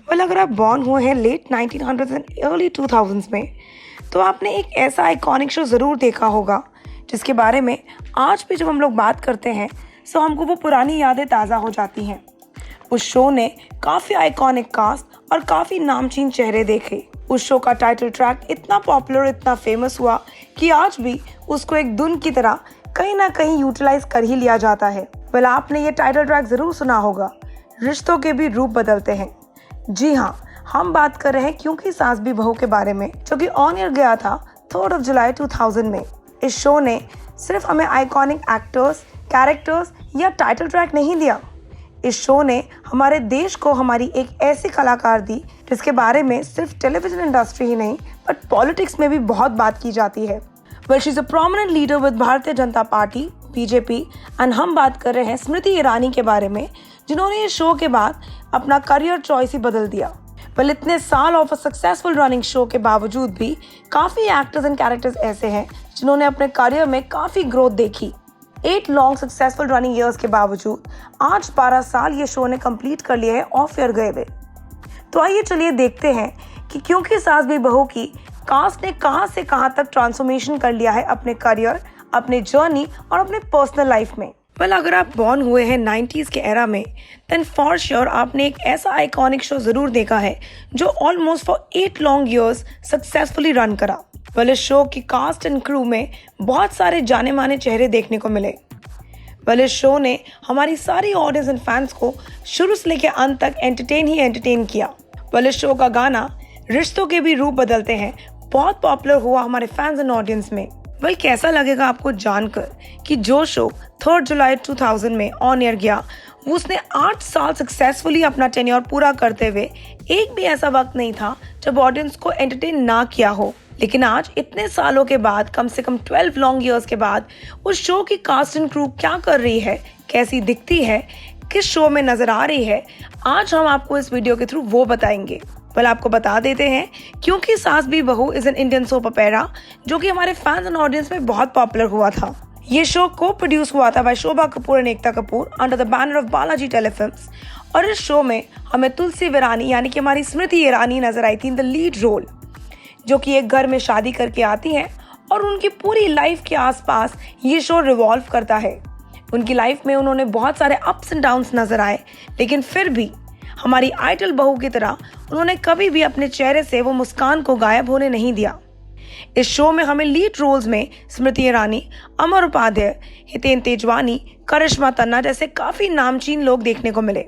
Well अगर आप born हुए हैं late 1900s and early 2000s में तो आपने एक ऐसा आइकॉनिक शो ज़रूर देखा होगा जिसके बारे में आज भी जब हम लोग बात करते हैं तो हमको वो पुरानी यादें ताज़ा हो जाती हैं। उस शो ने काफ़ी आइकॉनिक कास्ट और काफ़ी नामचीन चेहरे देखे। उस शो का टाइटल ट्रैक इतना पॉपुलर, इतना फेमस हुआ कि आज भी उसको एक धुन की तरह कहीं ना कहीं यूटिलाइज कर ही लिया जाता है। वेल आपने ये टाइटल ट्रैक ज़रूर सुना होगा, रिश्तों के भी रूप बदलते हैं। जी हाँ, हम बात कर रहे हैं क्योंकि सास भी बहू के बारे में, जो कि ऑन एयर गया था 3 जुलाई 2000 में। इस शो ने सिर्फ हमें आइकॉनिक एक्टर्स, कैरेक्टर्स या टाइटल ट्रैक नहीं दिया। इस शो ने हमारे देश को हमारी एक ऐसी कलाकार दी जिसके बारे में सिर्फ टेलीविजन इंडस्ट्री ही नहीं बट पॉलिटिक्स में भी बहुत बात की जाती है। Well she is a prominent leader with Bharatiya Janata party BJP and हम बात कर रहे हैं स्मृति ईरानी के बारे में, जिन्होंने इस शो के बाद अपना करियर चॉइस ही बदल दिया। वेल इतने साल of a successful running show के बावजूद भी काफ़ी एक्टर्स एंड कैरेक्टर्स ऐसे हैं जिन्होंने अपने करियर में काफ़ी ग्रोथ देखी। 8 लॉन्ग सक्सेसफुल रनिंग ईयर्स के बावजूद आज 12 साल ये शो ने कंप्लीट कर लिए हैं ऑफ एयर गए हुए। तो आइए चलिए देखते हैं कि क्योंकि सास भी बहू की कास्ट ने कहां से कहां तक ट्रांसफॉर्मेशन कर लिया है अपने करियर, अपने जर्नी और अपने पर्सनल लाइफ में। वेल अगर आप बॉर्न हुए हैं 90s के एरा में देन फॉर श्योर आपने एक ऐसा आइकॉनिक शो ज़रूर देखा है जो almost for 8 long years successfully run करा। वेल इस शो की कास्ट एंड क्रू में बहुत सारे जाने माने चेहरे देखने को मिले। वेल इस शो ने हमारी सारी ऑडियंस एंड फैंस को शुरू से लेकर अंत तक एंटरटेन किया। वेल इस शो का गाना रिश्तों के भी रूप बदलते हैं बहुत पॉपुलर हुआ हमारे फैंस एंड ऑडियंस में। वेल कैसा लगेगा आपको जानकर कि जो शो 3 जुलाई 2000 में ऑन एयर गया उसने 8 साल सक्सेसफुली अपना टेन्योर पूरा करते हुए एक भी ऐसा वक्त नहीं था जब ऑडियंस को एंटरटेन ना किया हो। लेकिन आज इतने सालों के बाद, कम से कम 12 लॉन्ग ईयर्स के बाद, उस शो की कास्ट एंड क्रू क्या कर रही है, कैसी दिखती है, किस शो में नजर आ रही है, आज हम आपको इस वीडियो के थ्रू वो बताएंगे। वेल आपको बता देते हैं क्योंकि सास भी बहू is an Indian soap opera जो कि हमारे फैंस एंड ऑडियंस में बहुत पॉपुलर हुआ था। ये शो को प्रोड्यूस हुआ था by Shobha Kapoor and Ekta Kapoor under the banner of Balaji telefilms. और इस शो में हमें तुलसी वीरानी यानी कि हमारी स्मृति ईरानी नजर आई थी इन द लीड रोल, जो कि एक घर में शादी करके आती हैं और उनकी पूरी लाइफ के आसपास ये शो रिवॉल्व करता है। उनकी लाइफ में उन्होंने बहुत सारे अप्स एंड डाउन्स नजर आए, लेकिन फिर भी हमारी आइडल बहू की तरह उन्होंने कभी भी अपने चेहरे से वो मुस्कान को गायब होने नहीं दिया। इस शो में हमें लीड रोल्स में स्मृति ईरानी, अमर उपाध्याय, हितेन तेजवानी, करिश्मा तन्ना जैसे काफी नामचीन लोग देखने को मिले।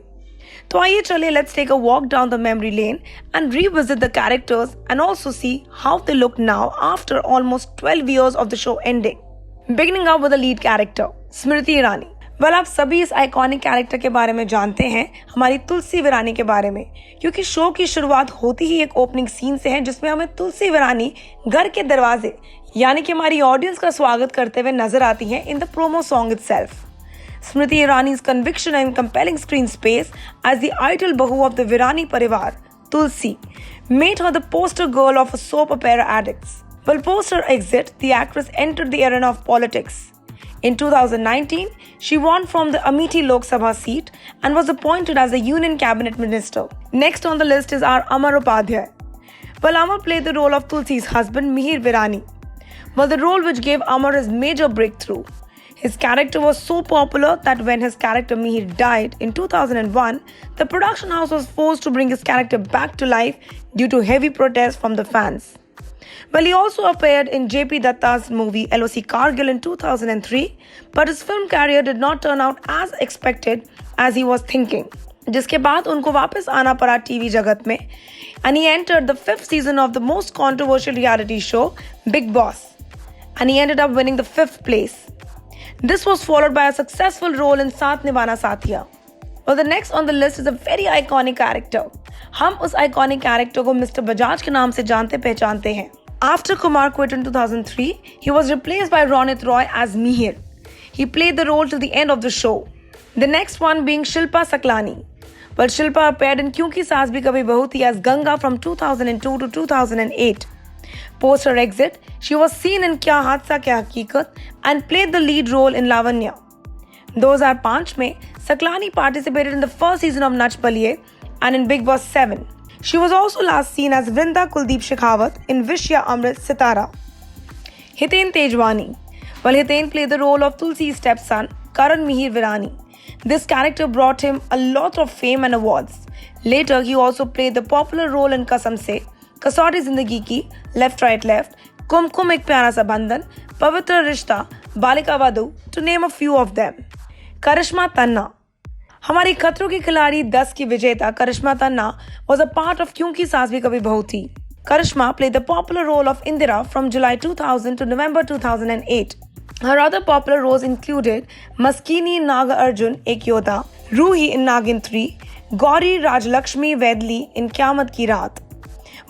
तो आइए चलिए let's take a walk down the memory lane and revisit the characters and also see how they look now after almost 12 years of the show ending. Beginning up with the lead character, Smriti Irani. Well आप सभी इस iconic character के बारे में जानते हैं, हमारी तुलसी वीरानी के बारे में, क्योंकि शो की शुरुआत होती ही एक ओपनिंग सीन से है जिसमें हमें तुलसी वीरानी घर के दरवाजे यानी कि हमारी ऑडियंस का स्वागत करते हुए नजर आती हैं in the promo song itself. Smriti Irani's conviction and compelling screen space as the idol bahu of the Virani Parivar, Tulsi, made her the poster girl of a soap opera addicts. Well, post her exit, the actress entered the arena of politics. In 2019, she won from the Amethi Lok Sabha seat and was appointed as a Union Cabinet Minister. Next on the list is our Amar Upadhyay. Well, Amar played the role of Tulsi's husband, Mihir Virani. Well, the role which gave Amar his major breakthrough. His character was so popular that when his character Mihir died in 2001, the production house was forced to bring his character back to life due to heavy protests from the fans. Well, he also appeared in J.P. Datta's movie LOC Kargil in 2003, but his film career did not turn out as expected as he was thinking. जिसके बाद उनको वापस आना पड़ा TV जगत में and he entered the 5th season of the most controversial reality show, Bigg Boss, and he ended up winning the 5th place. This was followed by a successful role in Saath Nibhana Saathiya. Well, the next on the list is a very iconic character. हम उस iconic character को Mr. Bajaj के नाम से जानते पहचानते हैं। After Kumar quit in 2003, he was replaced by Ronit Roy as Mihir. He played the role till the end of the show. The next one being Shilpa Saklani. Well, Shilpa appeared in Kyunki Saas Bhi Kabhi Bahu Thi as Ganga from 2002 to 2008. Post her exit, she was seen in Kya Haadsa Kya Hakeekat and played the lead role in Lavanya. 2005 में Saklani participated in the first season of Nach Baliye and in Bigg Boss 7. She was also last seen as Vrinda Kuldeep Shekhawat in Vishya Amrit Sitara. Hiten Tejwani. Well, Hiten played the role of Tulsi's stepson, Karan Mihir Virani. This character brought him a lot of fame and awards. Later, he also played the popular role in Kasam Se, Kasauti Zindagi Ki, Left Right Left, Kumkum Ek Pyara Sa Bandhan, Pavitra Rishta, Balika Vadu, to name a few of them. Karishma Tanna. हमारी खतरों की खिलाड़ी 10 की विजेता Karishma Tanna was a part of क्योंकि सास भी कभी बहू थी. Karishma played the popular role of Indira from July 2000 to November 2008. Her other popular roles included Maskini Naga Arjun Ek Yodha, Ruhi in Nagin 3, Gauri Rajalakshmi Vedli in Kyamat Ki Raat.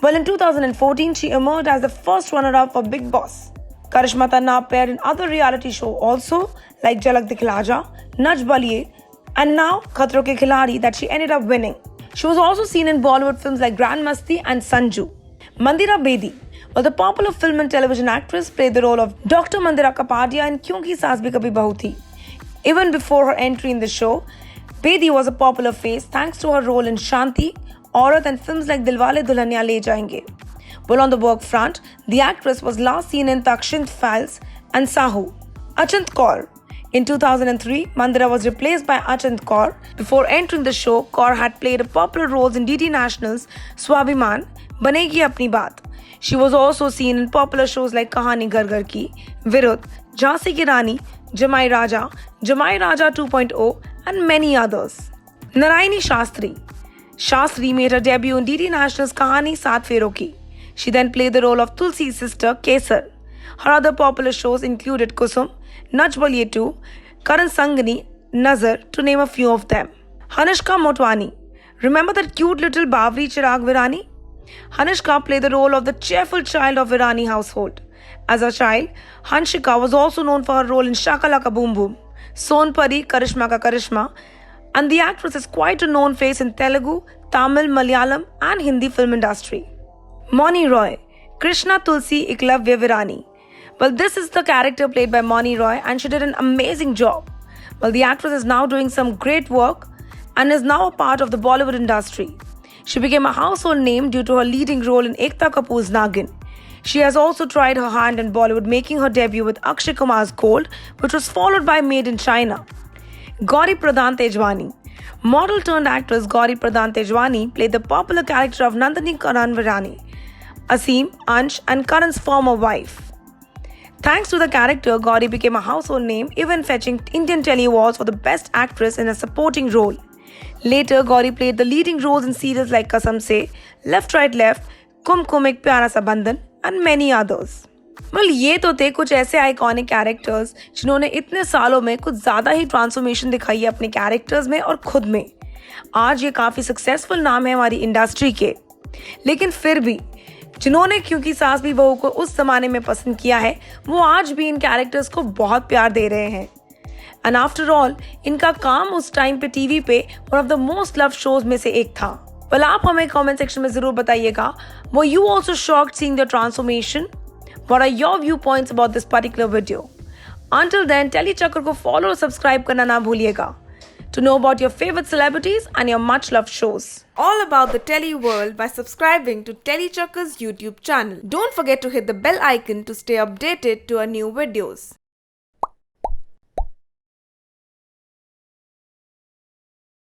Well, in 2014, she emerged as the first runner-up for Big Boss. Karishma Tanna appeared in other reality shows also, like Jhalak Dikhla Ja, Nach Baliye, and now Khatron Ke Khiladi that she ended up winning. She was also seen in Bollywood films like Grand Masti and Sanju. Mandira Bedi, well, the popular film and television actress, played the role of Dr. Mandira Kapadia in Kyunki Saas Bhi Kabhi Bahu Thi. Even before her entry in the show, Bedi was a popular face thanks to her role in Shanti, Aurat and films like Dilwale Dulhania Le Jayenge. Well, on the work front, the actress was last seen in Takshint Files and Sahu. Achint Kaur. In 2003, Mandira was replaced by Achint Kaur. Before entering the show, Kaur had played popular roles in DD National's Swabhiman, Banegi Apni Baat. She was also seen in popular shows like Kahani Ghar Ghar Ki, Virudh, Jhansi Ki Rani, Jamai Raja 2.0 and many others. Narayani Shastri. Shastri made her debut in DD National's Kahani Saat Fero Ki. She then played the role of Tulsi's sister, Kesar. Her other popular shows included Kusum, Nach Baliye 2, Karan Sangani, Nazar, to name a few of them. Hanishka Motwani. Remember that cute little Bavri Chirag Virani? Hanishka played the role of the cheerful child of Virani household. As a child, Hanshika was also known for her role in Shakalaka Boom Boom, Sonpari, Karishma Ka Karishma, and the actress is quite a known face in Telugu, Tamil, Malayalam and Hindi film industry. Moni Roy, Krishna Tulsi Eklavya Virani. Well, this is the character played by Moni Roy and she did an amazing job. Well, the actress is now doing some great work and is now a part of the Bollywood industry. She became a household name due to her leading role in Ekta Kapoor's Nagin. She has also tried her hand in Bollywood, making her debut with Akshay Kumar's Gold, which was followed by Made in China. Gauri Pradhan Tejwani. Model turned actress Gauri Pradhan Tejwani played the popular character of Nandini Karan Virani, Asim, Ansh and Karan's former wife. Thanks to the character, Gauri became a household name, even fetching Indian Telly Awards for the Best Actress in a Supporting Role. Later, Gauri played the leading roles in series like Kasam Se, Left Right Left, Kumkum Ek Pyara Sa Bandhan and many others. Well, ये तो थे कुछ ऐसे iconic characters जिन्होंने इतने सालों में कुछ ज़्यादा ही ट्रांसफॉर्मेशन दिखाई है अपने कैरेक्टर्स में और खुद में. आज ये काफ़ी सक्सेसफुल नाम है हमारी इंडस्ट्री के. लेकिन फिर भी जिन्होंने क्योंकि सास भी बहू को उस जमाने में पसंद किया है वो आज भी इन कैरेक्टर्स को बहुत प्यार दे रहे हैं. एंड आफ्टर ऑल इनका काम उस टाइम पे टीवी पे one of the most love shows में से एक था. वेल, आप हमें कमेंट सेक्शन में जरूर बताइएगा, were you also shocked seeing the transformation? What are your viewpoints about this particular video? Until then Telly Chakkar को फॉलो और सब्सक्राइब करना ना भूलिएगा to know about your favorite celebrities and your much loved shows. All about the Telly world by subscribing to Telly Chakka's YouTube channel. Don't forget to hit the bell icon to stay updated to our new videos.